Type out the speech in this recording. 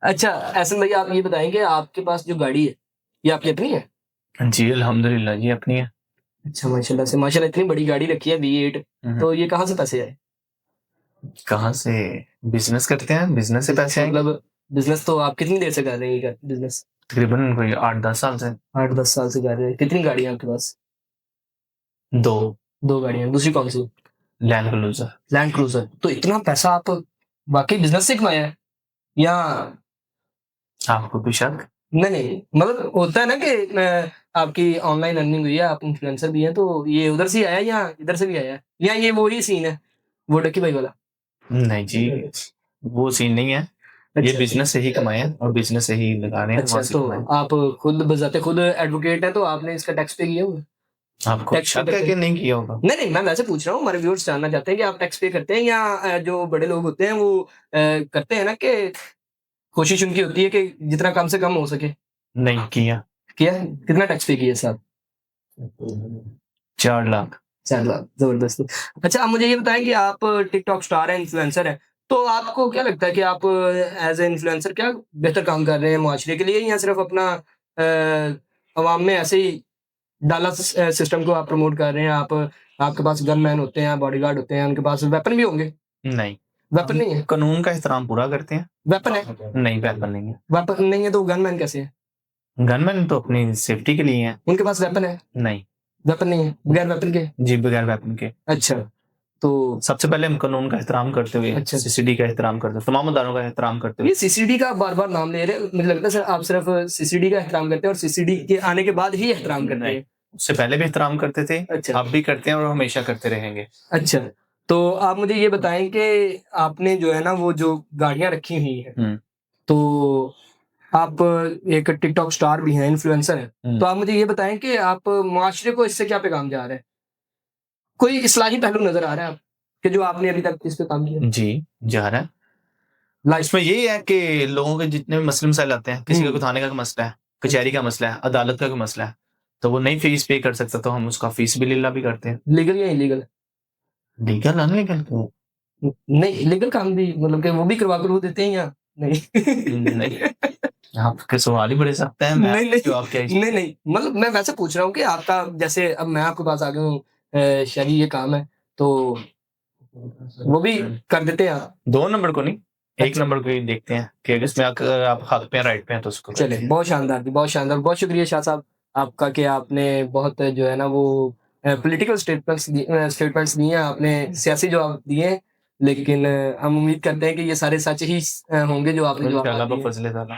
अच्छा, एहसन भैया आप ये बताएँगे आपके पास जो गाड़ी है, ये आपकी अपनी है? जी, अल्हम्दुलिल्लाह जी अपनी है। अच्छा माशाल्लाह से माशाल्लाह इतनी बड़ी गाड़ी रखी है V8 हुँ, हुँ। तो ये कहाँ से पैसे आए? कहाँ से? बिज़नेस करते हैं, बिज़नेस से बिज़नेस पैसे आएँगे। मतलब बिज़नेस तो आप कितनी देर से कर रहे हैं ये बिज़नेस? तकरीबन कोई 8-10 साल से। 8-10 साल से कर रहे हैं। कितनी गाड़ियाँ हैं आपके पास? 2 2 गाड़ियाँ हैं, दूसरी कौन-सी? Land cruiser. Land cruiser. तो इतना पैसा आप वाक़ई बिज़नेस से कमाया है? या आपको कोई शक? नहीं, नहीं, मतलब होता है ना कि आपकी ऑनलाइन अर्निंग हुई है, आप इन्फ्लुएंसर भी हैं, तो ये उधर से ही आया है या इधर से भी आया है? या ये वही सीन है, वो डक्की भाई वाला? नहीं जी, वो सीन नहीं है। ये अच्छा, बिज़नेस से ही कमाए हैं और बिज़नेस से ही लगा रहे हैं, वहाँ अच्छा, से तो कमाए हैं। आप खुद बज़ाते खुद एडवोकेट हैं, तो आपने इसका टैक्स पे किया हुआ है? आपको टैक्स पे शक है करते कि हैं? नहीं किया होगा? नहीं, नहीं, मैं वैसे पूछ रहा हूँ, हमारे व्यूअर्स जानना चाहते हैं कि आप टैक्स पे करते हैं या जो बड़े लोग होते हैं वो करते हैं ना कि कोशिश उनकी होती है कि जितना कम से कम हो सके। नहीं किया। किया है? कितना टैक्स पे किया है साहब? 4 लाख। 4 लाख, ज़बरदस्त। अच्छा, आप मुझे ये बताएँ कि आप टिकटॉक स्टार हैं, इन्फ्लुएंसर हैं, तो आपको क्या लगता है कि आप एज़ अ इन्फ्लुएंसर क्या बेहतर काम कर रहे हैं मुआशरे के लिए या सिर्फ़ अपना अवाम में ऐसे ही डाला सिस्टम को आप प्रमोट कर रहे हैं, आप आपके पास गनमैन होते हैं, बॉडीगार्ड होते हैं, उनके पास वेपन भी होंगे? नहीं, वेपन हम नहीं है? कानून का एहतराम पूरा करते हैं। वेपन है? नहीं, वेपन नहीं है। वेपन नहीं है तो गनमैन कैसे है? गनमैन तो अपनी सेफ्टी के लिए हैं। उनके पास वेपन है? नहीं, वेपन नहीं है, बगैर वेपन के? जी बगैर वेपन के। अच्छा, तो सबसे पहले हम कानून का एहतराम करते हुए, अच्छा। सीसीडी का एहतराम करते हुए, तमाम अदालों का एहतराम करते हुए ये सीसीडी का बार-बार नाम ले रहे हैं, मुझे लगता है सर आप सिर्फ़ सीसीडी का एहतराम करते हैं और सीसीडी के आने के बाद ही एहतराम करते नहीं, हैं। उससे पहले भी एहतराम करते थे, अच्छा, अब भी करते हैं और हमेशा करते रहेंगे। अच्छा। तो आप मुझे ये बताएँ कि आपने जो है ना वो जो गाड़ियाँ रखी हुई हैं, हुँ, तो आप एक टिकटॉक स्टार भी हैं, इन्फ्लुएंसर हैं। हुँ। तो आप मुझे ये बताएँ कि आप मुआशरे को इससे क्या पैगाम जा रहा है? कोई इस्लाही पहलू नज़र आ रहा है आप कि जो आपने अभी तक इस पे काम किया? जी, जा रहा है। लाइक उसमें यही है कि लोगों के जितने भी मसले-मसाइल आते हैं, किसी का हुँ, कोई थाने का मसला है, कचहरी का मसला है, अदालत का कोई मसला है, तो वो नहीं फीस पे कर सकता, तो हम उसका फीस भी लिल्ला भी करते हैं। लीगल या इल्लीगल? लीगल अनलीगल क्यों? नहीं, इल्लीगल काम भी मतलब कि वो भी करवा कर वो देते हैं या नहीं, नहीं? आपके सवाल ही बड़े सख्त हैं, मैं नहीं, नहीं, जवाब क्या ही नहीं, नहीं, मतलब मैं वैसे पूछ रहा हूँ कि आपका जैसे अब मैं आपके पास आ गया हूँ शहरी ये काम है, तो वो भी कर देते हैं आप? 2 नंबर को नहीं, 1 अच्छा, नंबर को ही देखते हैं कि अगर इसमें अगर आप हक पे हैं, राइट पे हैं, तो उसको करते चलिए हैं। बहुत शानदार जी, बहुत शानदार। बहुत शुक्रिया शाह साहब आपका कि आपने बहुत जो है ना वो पॉलिटिकल स्टेटमेंट्स दिए हैं, आपने सियासी जवाब दिए हैं, लेकिन हम उम्मीद करते हैं कि ये सारे सच ही होंगे जो आपने जवाबात इंशाअल्लाह दिए हैं। बफ़ज़्ल-ए-ताला।